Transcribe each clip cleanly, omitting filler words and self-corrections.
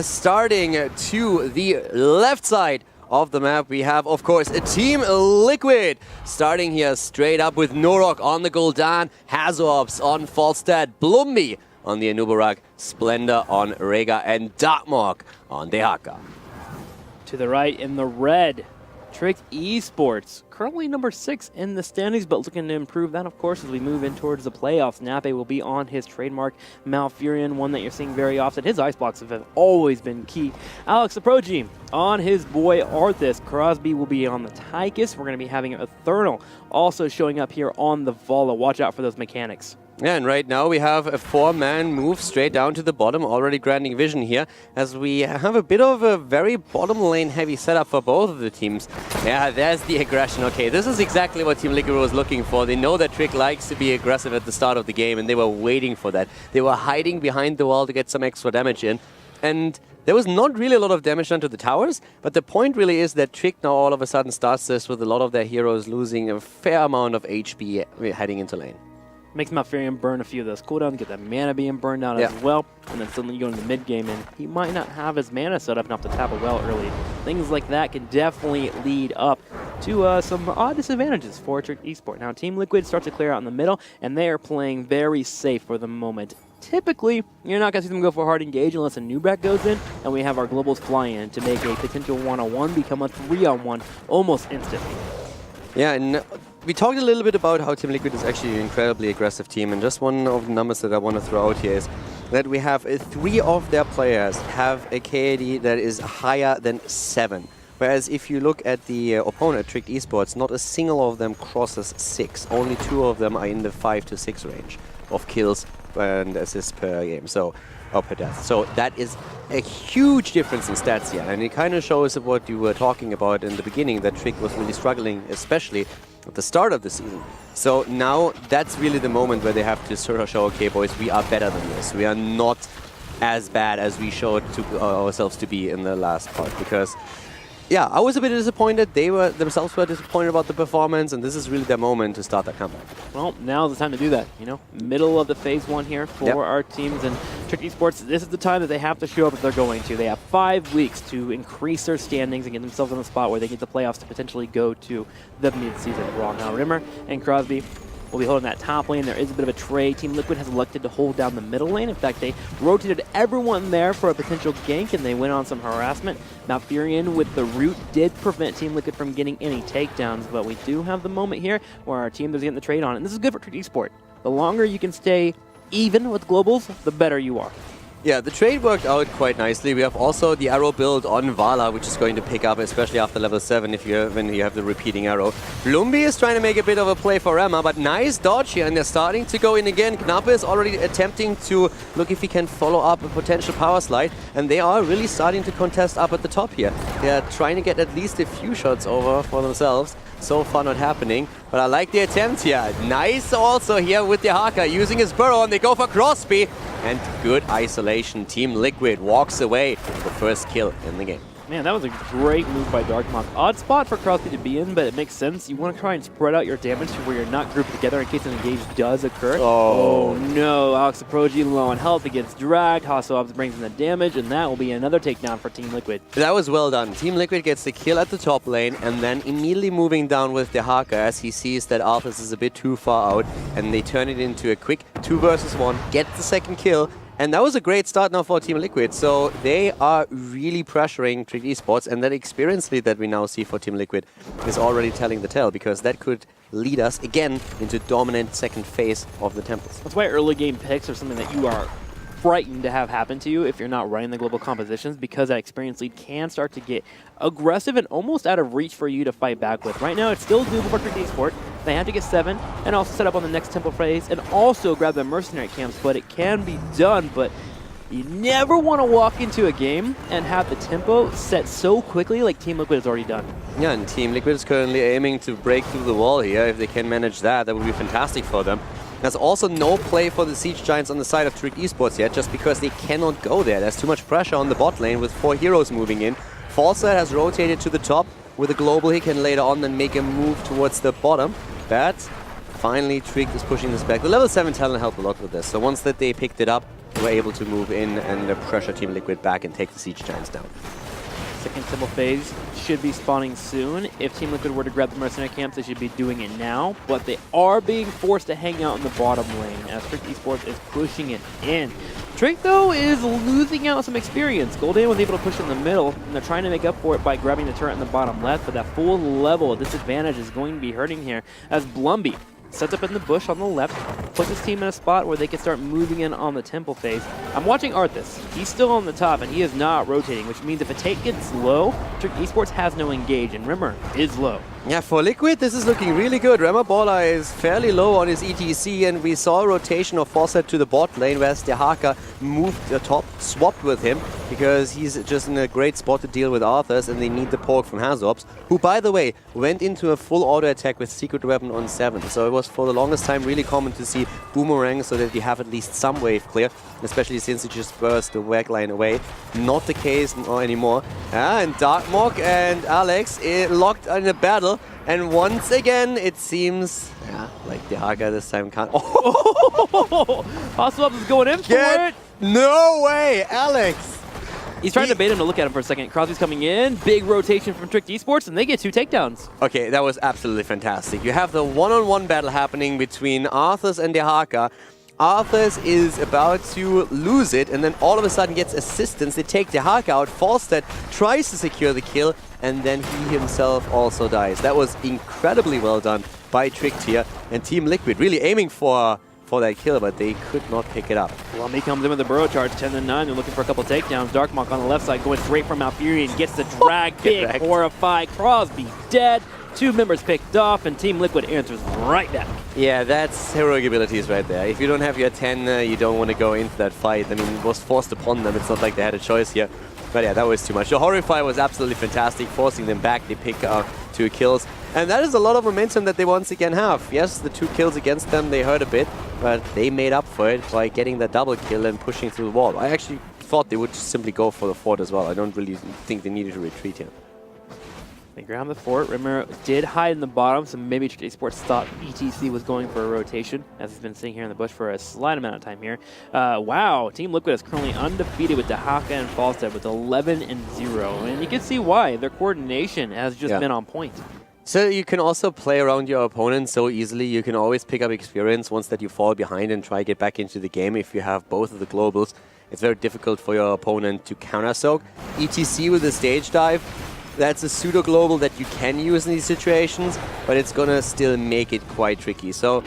Starting to the left side of the map, we have, of course, a Team Liquid. Starting here straight up with Norok on the Gul'dan, Hazorps on Falstad, Blumby on the Anubarak, Splendor on Rega, and Darkmok on Dehaka. To the right in the red, Trick Esports, currently number 6 in the standings, but looking to improve that, of course, as we move in towards the playoffs. Nape will be on his trademark Malfurion, one that you're seeing very often. His ice blocks have always been key. Alex Aproji on his boy Arthas. Crosby will be on the Tychus. We're going to be having Eternal also showing up here on the Vala. Watch out for those mechanics. Yeah, and right now we have a 4-man move straight down to the bottom, already granting vision here, as we have a bit of a very bottom lane heavy setup for both of the teams. Yeah, there's the aggression. Okay, this is exactly what Team Liquid was looking for. They know that Trick likes to be aggressive at the start of the game, and they were waiting for that. They were hiding behind the wall to get some extra damage in, and there was not really a lot of damage done to the towers, but the point really is that Trick now all of a sudden starts this with a lot of their heroes losing a fair amount of HP heading into lane. Makes Malfurion burn a few of those cooldowns, get that mana being burned out as well, and then suddenly you go into the mid game and he might not have his mana set up enough to tap a well early. Things like that can definitely lead up to some odd disadvantages for Trick Esports. Now Team Liquid starts to clear out in the middle, and they are playing very safe for the moment. Typically, you're not going to see them go for a hard engage unless a Nubrak goes in, and we have our globals fly in to make a potential 1-on-1 become a 3-on-1 almost instantly. Yeah, and we talked a little bit about how Team Liquid is actually an incredibly aggressive team, and just one of the numbers that I want to throw out here is that we have 3 of their players have a KAD that is higher than 7. Whereas if you look at the opponent, Trick Esports, not a single of them crosses 6. Only 2 of them are in the 5 to 6 range of kills and assists per game, so or per death. So that is a huge difference in stats here, and it kind of shows what you were talking about in the beginning, that Trick was really struggling, especially at the start of the season. So now that's really the moment where they have to sort of show, okay boys, we are better than this. We are not as bad as we showed to ourselves to be in the last part, because yeah, I was a bit disappointed. They were themselves were disappointed about the performance, and this is really their moment to start that comeback. Well, now's the time to do that, you know? Middle of the phase 1 here for our teams, and Trick Esports, this is the time that they have to show up if they're going to. They have 5 weeks to increase their standings and get themselves in a spot where they get the playoffs to potentially go to the mid-season brawl. Now, Rimmer and Crosby will be holding that top lane. There is a bit of a trade. Team Liquid has elected to hold down the middle lane. In fact, they rotated everyone there for a potential gank, and they went on some harassment. Malfurion with the root did prevent Team Liquid from getting any takedowns, but we do have the moment here where our team is getting the trade on, and this is good for Trick Esports. The longer you can stay even with globals, the better you are. Yeah, the trade worked out quite nicely. We have also the arrow build on Vala, which is going to pick up, especially after level 7 when you have the repeating arrow. Blumby is trying to make a bit of a play for Emma, but nice dodge here, and they're starting to go in again. Knappe is already attempting to look if he can follow up a potential power slide, and they are really starting to contest up at the top here. They are trying to get at least a few shots over for themselves. So far not happening, but I like the attempt here. Nice also here with the Haka using his burrow, and they go for Crosby. And good isolation. Team Liquid walks away with the first kill in the game. Man, that was a great move by Darkmok. Odd spot for Crosby to be in, but it makes sense. You want to try and spread out your damage to where you're not grouped together in case an engage does occur. Oh no, Alex Aproji low on health. It gets dragged. Hasselhoff brings in the damage, and that will be another takedown for Team Liquid. That was well done. Team Liquid gets the kill at the top lane, and then immediately moving down with the Haka as he sees that Arthas is a bit too far out, and they turn it into a quick 2 versus 1, get the second kill. And that was a great start now for Team Liquid. So they are really pressuring Trick Esports, and that experience lead that we now see for Team Liquid is already telling the tale, because that could lead us again into dominant second phase of the Temples. That's why early game picks are something that you are frightened to have happen to you if you're not running the global compositions, because that experience lead can start to get aggressive and almost out of reach for you to fight back with. Right now, it's still doable for Trick Esports. They have to get 7 and also set up on the next temple phase and also grab the mercenary camps, but it can be done. But you never want to walk into a game and have the tempo set so quickly like Team Liquid has already done. Yeah, and Team Liquid is currently aiming to break through the wall here. If they can manage that, that would be fantastic for them. There's also no play for the Siege Giants on the side of Trick Esports yet, just because they cannot go there. There's too much pressure on the bot lane with 4 heroes moving in. Falstad has rotated to the top with a global. He can later on then make a move towards the bottom. But finally, Trick is pushing this back. The level 7 talent helped a lot with this. So once that they picked it up, were able to move in and pressure Team Liquid back and take the Siege Giants down. Second temple phase should be spawning soon. If Team Liquid were to grab the mercenary camps, they should be doing it now. But they are being forced to hang out in the bottom lane as Trick Esports is pushing it in. Trick, though, is losing out some experience. Golden was able to push in the middle, and they're trying to make up for it by grabbing the turret in the bottom left. But that full level disadvantage is going to be hurting here as Blumby sets up in the bush on the left, puts his team in a spot where they can start moving in on the temple phase. I'm watching Arthas. He's still on the top, and he is not rotating, which means if a take gets low, Trick Esports has no engage, and Rimmer is low. Yeah, for Liquid, this is looking really good. Rema Bola is fairly low on his ETC, and we saw a rotation of Fawcett to the bot lane where Stehaka moved top, swapped with him, because he's just in a great spot to deal with Arthas, and they need the poke from Hazops, who, by the way, went into a full auto attack with Secret Weapon on 7. So it was for the longest time really common to see Boomerang so that you have at least some wave clear, especially since you just burst the wag line away. Not the case anymore. And Darkmok and Alex locked in a battle. And once again, it seems like the Haga this time can't. Oh! Hazops is going in for it. No way, Alex. He's trying to bait him to look at him for a second. Crosby's coming in. Big rotation from Trick Esports, and they get 2 takedowns. Okay, that was absolutely fantastic. You have the one-on-one battle happening between Arthas and Dehaka. Arthas is about to lose it, and then all of a sudden gets assistance. They take Dehaka out. Falstead tries to secure the kill, and then he himself also dies. That was incredibly well done by Trick here, and Team Liquid really aiming for that kill, but they could not pick it up. Lumby comes in with a burrow charge, 10-9. They're looking for a couple takedowns. Darkmok on the left side going straight from Malfurion, gets the drag, big, horrify. Crosby dead. 2 members picked off, and Team Liquid answers right back. Yeah, that's heroic abilities right there. If you don't have your 10, you don't want to go into that fight. I mean, it was forced upon them. It's not like they had a choice here. But yeah, that was too much. The Horrify was absolutely fantastic, forcing them back. They pick up 2 kills. And that is a lot of momentum that they once again have. Yes, the 2 kills against them, they hurt a bit, but they made up for it by getting that double kill and pushing through the wall. I actually thought they would just simply go for the fort as well. I don't really think they needed to retreat here. They grabbed the fort. Rimmer did hide in the bottom, so maybe Esports thought ETC was going for a rotation, as he's been sitting here in the bush for a slight amount of time here. Wow, Team Liquid is currently undefeated with Dehaka and Falstead with 11-0, and you can see why. Their coordination has just been on point. So you can also play around your opponent so easily. You can always pick up experience once that you fall behind and try to get back into the game. If you have both of the globals, it's very difficult for your opponent to counter-soak. ETC with the stage dive, that's a pseudo-global that you can use in these situations, but it's going to still make it quite tricky. So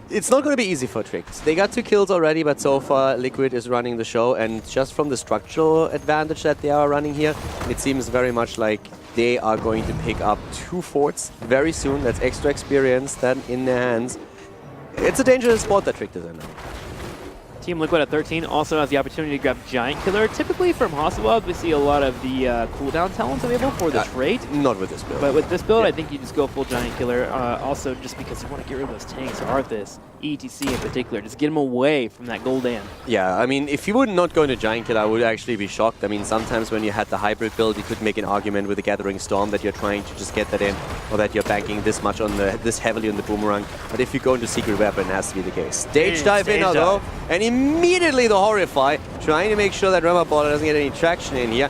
it's not going to be easy for Tricks. They got 2 kills already, but so far Liquid is running the show, and just from the structural advantage that they are running here, it seems very much like they are going to pick up 2 forts very soon. That's extra experience then in their hands. It's a dangerous spot that Trick is in now. Team Liquid at 13 also has the opportunity to grab Giant Killer. Typically from Hasselblad, we see a lot of the cooldown talents available for the trait. Not with this build. But with this build, I think you just go full Giant Killer. Also, just because you want to get rid of those tanks, Arthas, ETC in particular, just get them away from that Goldan. Yeah, I mean, if you would not go into Giant Killer, I would actually be shocked. I mean, sometimes when you had the hybrid build, you could make an argument with the Gathering Storm that you're trying to just get that in, or that you're banking this much on this heavily on the Boomerang. But if you go into Secret Weapon, it has to be the case. Stage dive in, though, and immediately the Horrify, trying to make sure that Rema Baller doesn't get any traction in here.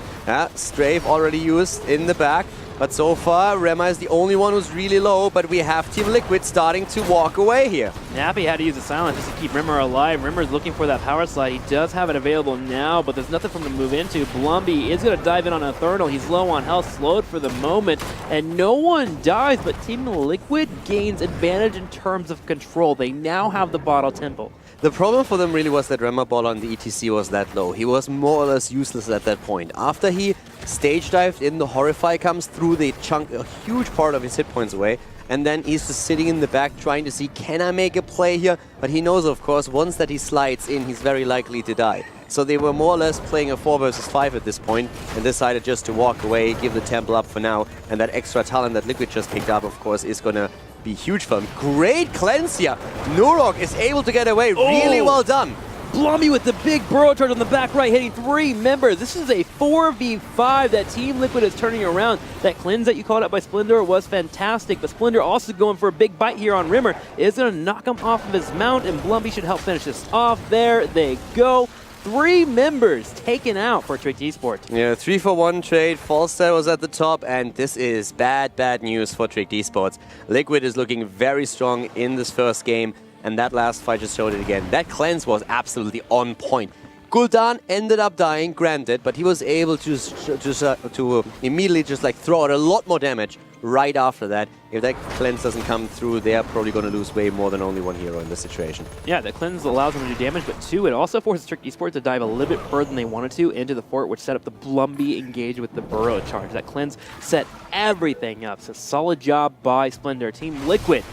Strafe already used in the back, but so far Rema is the only one who's really low, but we have Team Liquid starting to walk away here. Nappy had to use a silence just to keep Rimmer alive. Rimmer's looking for that power slide. He does have it available now, but there's nothing for him to move into. Blumby is going to dive in on a Eternal. He's low on health, slowed for the moment, and no one dies, but Team Liquid gains advantage in terms of control. They now have the bottle temple. The problem for them really was that Rema Ball on the ETC was that low. He was more or less useless at that point. After he stage dived in, the Horrify comes through, they chunk a huge part of his hit points away, and then he's just sitting in the back trying to see, can I make a play here? But he knows, of course, once that he slides in, he's very likely to die. So they were more or less playing a 4 versus 5 at this point and decided just to walk away, give the temple up for now, and that extra talent that Liquid just picked up, of course, is going to be huge for him. Great cleanse here. Nurok is able to get away. Really well done. Blumby with the big burrow charge on the back right, hitting 3 members. This is a 4v5 that Team Liquid is turning around. That cleanse that you called out by Splendor was fantastic, but Splendor also going for a big bite here on Rimmer. Is going to knock him off of his mount, and Blumby should help finish this off. There they go. 3 members taken out for Trick Esports. Yeah, 3-for-1 trade. Falstad was at the top, and this is bad news for Trick Esports. Liquid is looking very strong in this first game, and that last fight just showed it again. That cleanse was absolutely on point. Gul'dan ended up dying, granted, but he was able to immediately just like throw out a lot more damage right after that. If that cleanse doesn't come through, they are probably going to lose way more than only one hero in this situation. Yeah, the cleanse allows them to do damage, but 2, it also forces Trick Esports to dive a little bit further than they wanted to into the fort, which set up the Blumby engage with the Burrow charge. That cleanse set everything up. So solid job by Splendor. Team Liquid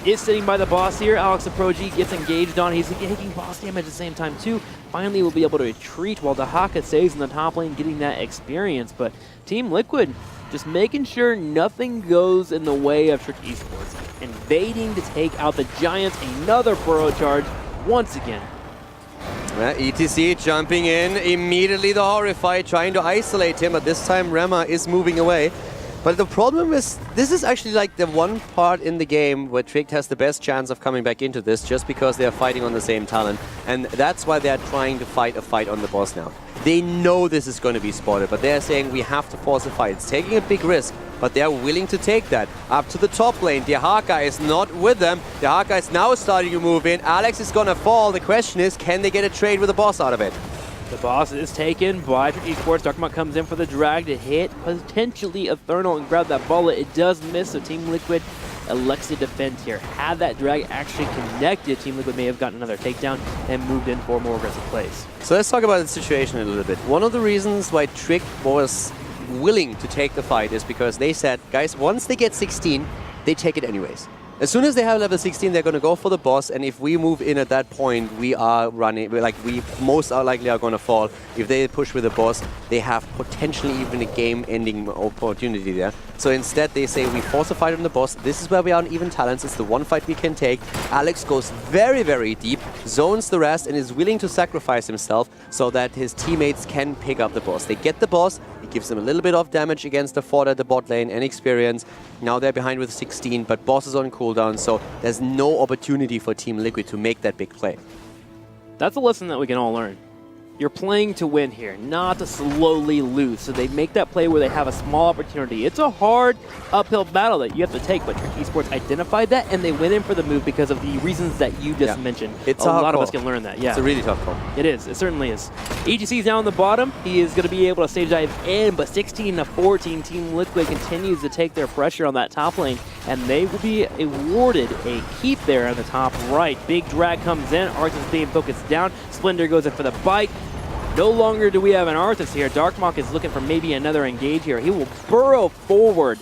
is sitting by the boss here. Alex Aproji gets engaged on. He's taking boss damage at the same time too. Finally will be able to retreat while Dahaka stays in the top lane getting that experience. But Team Liquid just making sure nothing goes in the way of Trick Esports. Invading to take out the Giants. Another Burrow charge once again. ETC jumping in. Immediately the Horrify trying to isolate him, but this time Rema is moving away. But the problem is, this is actually like the one part in the game where Trick has the best chance of coming back into this just because they are fighting on the same talent. And that's why they're trying to fight a fight on the boss now. They know this is going to be spotted, but they're saying we have to force a fight. It's taking a big risk, but they're willing to take that. Up to the top lane, Dahaka is not with them. Dahaka is now starting to move in. Alex is going to fall. The question is, can they get a trade with the boss out of it? The boss is taken by Trick Esports. Darkmont comes in for the drag to hit potentially Eternal and grab that bullet. It does miss, so Team Liquid elects to defend here. Had that drag actually connected, Team Liquid may have gotten another takedown and moved in for more aggressive plays. So let's talk about the situation a little bit. One of the reasons why Trick was willing to take the fight is because they said, guys, once they get 16, they take it anyways. As soon as they have level 16, they're going to go for the boss, and if we move in at that point, we most are likely are going to fall. If they push with the boss, they have potentially even a game-ending opportunity there. So instead, they say, we force a fight on the boss. This is where we are on even talents. It's the one fight we can take. Alex goes very deep, zones the rest, and is willing to sacrifice himself so that his teammates can pick up the boss. They get the boss. It gives them a little bit of damage against the fort at the bot lane and experience. Now they're behind with 16, but boss is on cooldown, so there's no opportunity for Team Liquid to make that big play. That's a lesson that we can all learn. You're playing to win here, not to slowly lose. So they make that play where they have a small opportunity. It's a hard uphill battle that you have to take, but Trick Esports identified that, and they went in for the move because of the reasons that you just mentioned. It's a lot of us can learn that. Yeah, it's a really tough call. It is. It certainly is. EGC is down on the bottom. He is going to be able to stage dive in, but 16-14, Team Liquid continues to take their pressure on that top lane, and they will be awarded a keep there on the top right. Big drag comes in. Arthas being focused down. Splendor goes in for the bite. No longer do we have an Arthas here. Darkmok is looking for maybe another engage here. He will burrow forward.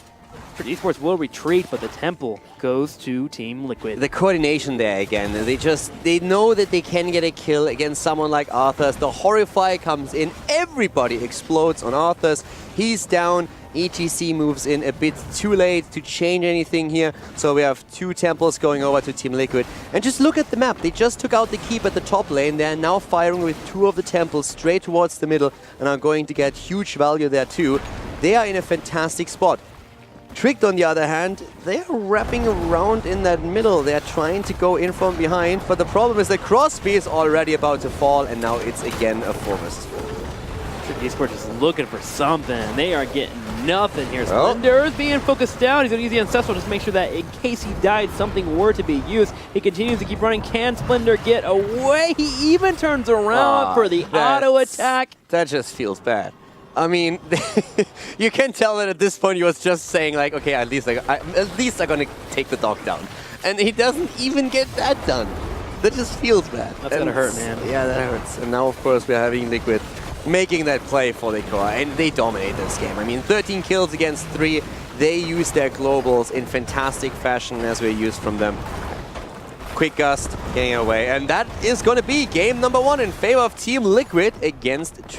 Trick Esports will retreat, but the temple goes to Team Liquid. The coordination there again. They know that they can get a kill against someone like Arthas. The Horrify comes in. Everybody explodes on Arthas. He's down. ETC moves in a bit too late to change anything here. So we have 2 temples going over to Team Liquid. And just look at the map. They just took out the keep at the top lane. They are now firing with 2 of the temples straight towards the middle and are going to get huge value there too. They are in a fantastic spot. Tricked, on the other hand, they are wrapping around in that middle. They are trying to go in from behind, but the problem is that Crosby is already about to fall, and now it's again a 4 versus 4. Trick Esports is looking for something. They are getting nothing here. Splendor is being focused down. He's going to use the Ancestral just to make sure that in case he died, something were to be used. He continues to keep running. Can Splendor get away? He even turns around for the auto attack. That just feels bad. I mean, you can tell that at this point he was just saying like, okay, at least I'm going to take the dog down. And he doesn't even get that done. That just feels bad. That's going to hurt, man. Yeah, that hurts. And now, of course, we're having Liquid making that play for the core, and they dominate this game. I mean, 13 kills against 3. They use their globals in fantastic fashion as we're used from them. Quick Gust getting away, and that is going to be game number 1 in favor of Team Liquid against Trick.